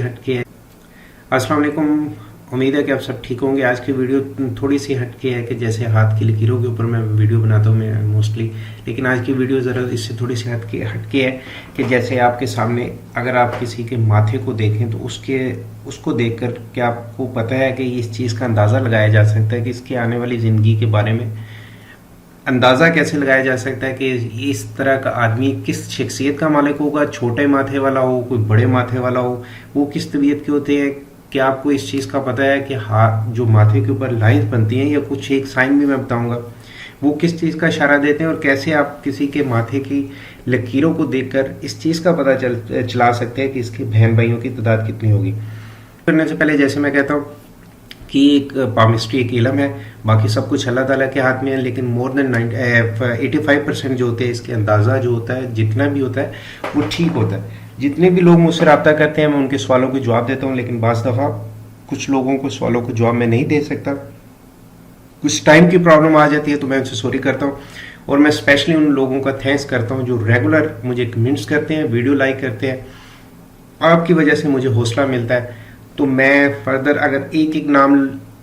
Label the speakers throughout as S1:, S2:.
S1: हटके है। अस्सलाम वालेकुम, उम्मीद है कि आप सब ठीक होंगे। आज की वीडियो थोड़ी सी हटके है कि जैसे हाथ की लकीरों के ऊपर मैं वीडियो बनाता हूँ मैं मोस्टली, लेकिन आज की वीडियो ज़रा इससे थोड़ी सी हटके है कि जैसे आपके सामने अगर आप किसी के माथे को देखें तो उसको देखकर क्या आपको पता है कि इस चीज़ का अंदाज़ा लगाया जा सकता है कि इसकी आने वाली ज़िंदगी के बारे में अंदाज़ा कैसे लगाया जा सकता है कि इस तरह का आदमी किस शख्सियत का मालिक होगा, छोटे माथे वाला हो, कोई बड़े माथे वाला हो, वो किस तबीयत के होते हैं। क्या आपको इस चीज़ का पता है कि हाथ जो माथे के ऊपर लाइंस बनती हैं या कुछ एक साइन भी मैं बताऊंगा वो किस चीज़ का इशारा देते हैं और कैसे आप किसी के माथे की लकीरों को देखकर इस चीज़ का पता चला सकते हैं कि इसके बहन भाइयों की तादाद कितनी होगी। करने से पहले जैसे मैं कहता हूँ कि एक पामिस्ट्री एक इलम है, बाकी सब कुछ अल्लाह ताला के हाथ में है, लेकिन मोर देन 85% जो होते हैं इसके अंदाज़ा जो होता है जितना भी होता है वो ठीक होता है। जितने भी लोग मुझसे रब्ता करते हैं मैं उनके सवालों को जवाब देता हूँ, लेकिन बाज़ दफ़ा कुछ लोगों को सवालों को जवाब मैं नहीं दे सकता, कुछ टाइम की प्रॉब्लम आ जाती है तो मैं उनसे सॉरी करता हूँ। और मैं स्पेशली उन लोगों का थैंक्स करता हूँ जो रेगुलर मुझे कमेंट्स करते हैं, वीडियो लाइक करते हैं। आपकी वजह से मुझे हौसला मिलता है। तो मैं फर्दर अगर एक एक नाम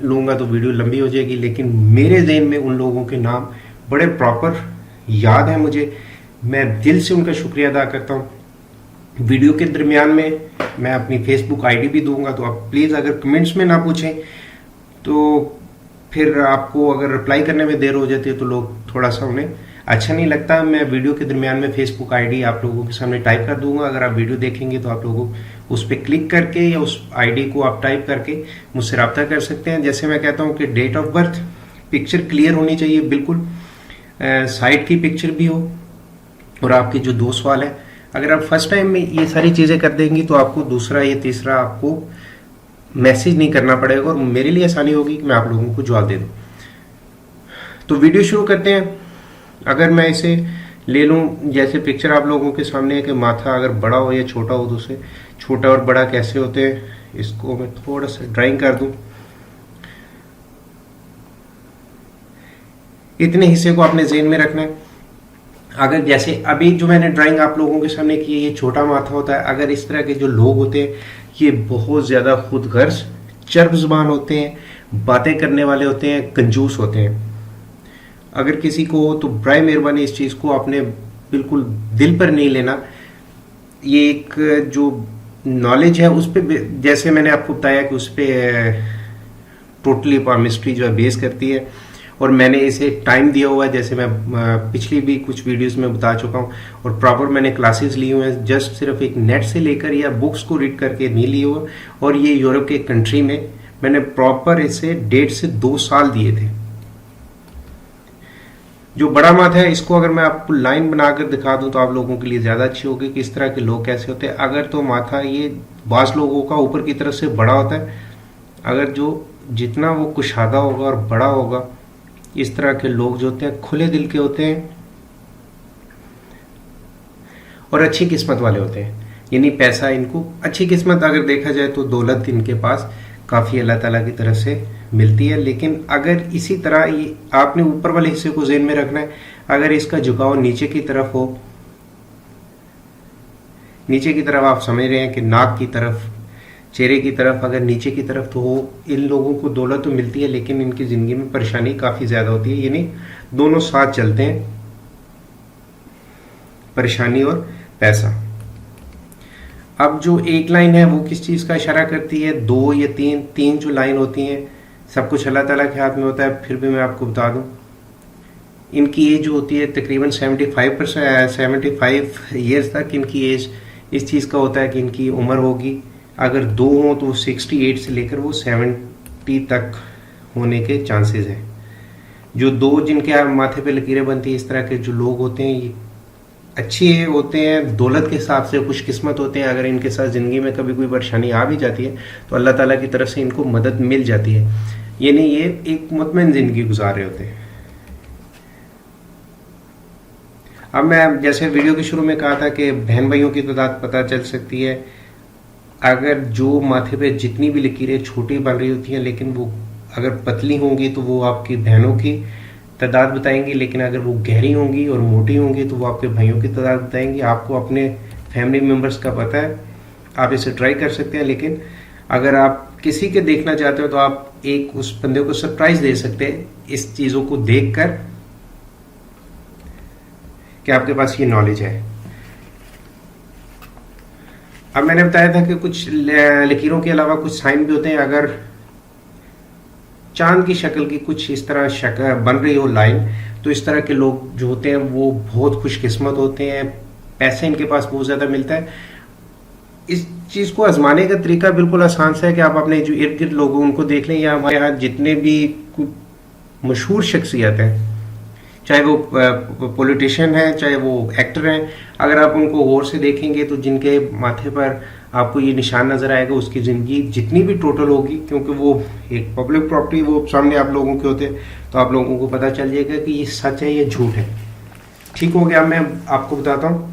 S1: लूँगा तो वीडियो लंबी हो जाएगी, लेकिन मेरे ज़हन में उन लोगों के नाम बड़े प्रॉपर याद हैं मुझे। मैं दिल से उनका शुक्रिया अदा करता हूँ। वीडियो के दरमियान में मैं अपनी फेसबुक आईडी भी दूंगा, तो आप प्लीज़ अगर कमेंट्स में ना पूछें तो फिर आपको अगर रिप्लाई करने में देर हो जाती है तो लोग थोड़ा सा उन्हें अच्छा नहीं लगता। मैं वीडियो के दरमियान में फेसबुक आईडी आप लोगों के सामने टाइप कर दूंगा। अगर आप वीडियो देखेंगे तो आप लोगों उस पर क्लिक करके या उस आईडी को आप टाइप करके मुझसे रब्ता कर सकते हैं। जैसे मैं कहता हूँ कि date of birth picture clear होनी चाहिए बिल्कुल, साइड की पिक्चर भी हो। और आपके जो 2 सवाल है अगर आप फर्स्ट टाइम में ये सारी चीज़ें कर देंगी तो आपको दूसरा या तीसरा आपको मैसेज नहीं करना पड़ेगा और मेरे लिए आसानी होगी कि मैं आप लोगों को जवाब दे दूँ। तो वीडियो शुरू करते हैं। अगर मैं इसे ले लूँ जैसे पिक्चर आप लोगों के सामने है कि माथा अगर बड़ा हो या छोटा हो तो उसे छोटा और बड़ा कैसे होते हैं, इसको मैं थोड़ा सा ड्राइंग कर दूँ। इतने हिस्से को आपने ज़हन में रखना है। अगर जैसे अभी जो मैंने ड्राइंग आप लोगों के सामने की है ये छोटा माथा होता है। अगर इस तरह के जो लोग होते हैं ये बहुत ज़्यादा खुदगर्ज चर्ब ज़ुबान होते हैं, बातें करने वाले होते हैं, कंजूस होते हैं। अगर किसी को हो तो बराए मेहरबानी इस चीज़ को आपने बिल्कुल दिल पर नहीं लेना। ये एक जो नॉलेज है उस पर जैसे मैंने आपको बताया कि उस पर टोटली पामिस्ट्री जो है बेस करती है और मैंने इसे टाइम दिया हुआ है जैसे मैं पिछली भी कुछ वीडियोस में बता चुका हूँ। और प्रॉपर मैंने क्लासेस ली हुए हैं, जस्ट सिर्फ एक नेट से लेकर या बुक्स को रीड करके नहीं लिए हुआ। और ये यूरोप के कंट्री में मैंने प्रॉपर इसे 1.5 से 2 साल दिए थे। जो बड़ा माथा है इसको अगर मैं आपको लाइन बनाकर दिखा दूं तो आप लोगों के लिए ज़्यादा अच्छी होगी कि इस तरह के लोग कैसे होते हैं। अगर तो माथा ये बास लोगों का ऊपर की तरफ से बड़ा होता है, अगर जो जितना वो कुशादा होगा और बड़ा होगा, इस तरह के लोग जो होते हैं खुले दिल के होते हैं और अच्छी किस्मत वाले होते हैं। यानी पैसा इनको अच्छी किस्मत अगर देखा जाए तो दौलत इनके पास काफ़ी अल्लाह ताला की तरफ से मिलती है। लेकिन अगर इसी तरह ये आपने ऊपर वाले हिस्से को ज़हन में रखना है। अगर इसका झुकाव नीचे की तरफ हो, नीचे की तरफ आप समझ रहे हैं कि नाक की तरफ, चेहरे की तरफ अगर नीचे की तरफ तो हो, इन लोगों को दौलत तो मिलती है लेकिन इनकी ज़िंदगी में परेशानी काफ़ी ज़्यादा होती है। यानी दोनों साथ चलते हैं, परेशानी और पैसा। अब जो एक लाइन है वो किस चीज़ का इशारा करती है? 2 या 3 जो लाइन होती हैं, सब कुछ अल्लाह ताला के हाथ में होता है। फिर भी मैं आपको बता दूं इनकी एज जो होती है तकरीबन 75 ईयर्स तक इनकी एज इस चीज़ का होता है कि इनकी उम्र होगी। अगर 2 हों तो 68 से लेकर वो 70 तक होने के चांसेस हैं। जो 2 जिनके माथे पे लकीरें बनती हैं, इस तरह के जो लोग होते हैं ये अच्छे होते हैं, दौलत के हिसाब से खुशकिस्मत होते हैं। अगर इनके साथ ज़िंदगी में कभी कोई परेशानी आ भी जाती है तो अल्लाह ताला की तरफ से इनको मदद मिल जाती है। यानी ये एक मुतमईन ज़िंदगी गुजार रहे होते हैं। अब मैं जैसे वीडियो के शुरू में कहा था कि बहन भाइयों की तादाद पता चल सकती है। अगर जो माथे पे जितनी भी लकीरें छोटी बन रही होती हैं लेकिन वो अगर पतली होंगी तो वो आपकी बहनों की तादाद बताएंगी, लेकिन अगर वो गहरी होंगी और मोटी होंगी तो वो आपके भाइयों की तादाद बताएंगी। आपको अपने फैमिली मेम्बर्स का पता है। आप इसे ट्राई कर सकते हैं। लेकिन अगर आप किसी के देखना चाहते हो तो आप एक उस बंदे को सरप्राइज दे सकते हैं इस चीज़ों को देखकर कि आपके पास ये नॉलेज है। अब मैंने बताया था कि कुछ लकीरों के अलावा कुछ साइन भी होते हैं। अगर चांद की शक्ल की कुछ इस तरह शक्ल बन रही हो लाइन, तो इस तरह के लोग जो होते हैं वो बहुत खुशकिस्मत होते हैं, पैसे इनके पास बहुत ज़्यादा मिलता है। इस चीज़ को आजमाने का तरीका बिल्कुल आसान सा है कि आप अपने जो इर्द गिर्द लोग उनको देख लें, या हमारे यहाँ जितने भी मशहूर शख्सियत हैं, चाहे वो पॉलिटिशियन हैं चाहे वो एक्टर हैं, अगर आप उनको गौर से देखेंगे तो जिनके माथे पर आपको ये निशान नज़र आएगा, उसकी ज़िंदगी जितनी भी टोटल होगी, क्योंकि वो एक पब्लिक प्रॉपर्टी वो सामने आप लोगों के होते, तो आप लोगों को पता चल जाएगा कि ये सच है ये झूठ है। ठीक हो गया। मैं आपको बताता हूँ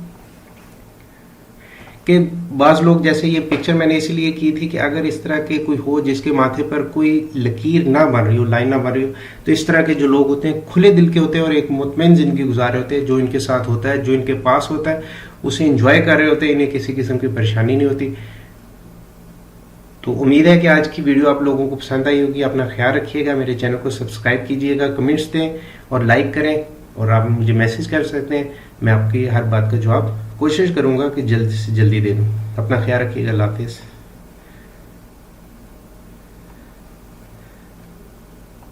S1: कि बाज़ लोग, जैसे ये पिक्चर मैंने इसलिए की थी कि अगर इस तरह के कोई हो जिसके माथे पर कोई लकीर ना बन रही हो, लाइन ना बन रही हो, तो इस तरह के जो लोग होते हैं खुले दिल के होते हैं और एक मुतमईन ज़िंदगी गुजार रहे होते हैं। जो इनके साथ होता है, जो इनके पास होता है, उसे इंजॉय कर रहे होते हैं, इन्हें किसी किस्म की परेशानी नहीं होती। तो उम्मीद है कि आज की वीडियो आप लोगों को पसंद आई होगी। अपना ख्याल रखिएगा, मेरे चैनल को सब्सक्राइब कीजिएगा, कमेंट्स दें और लाइक करें, और आप मुझे मैसेज कर सकते हैं। मैं आपकी हर बात का जवाब कोशिश करूंगा कि जल्दी से जल्दी दे दूं। अपना ख्याल रखिएगा। अल्लाह हाफिज़।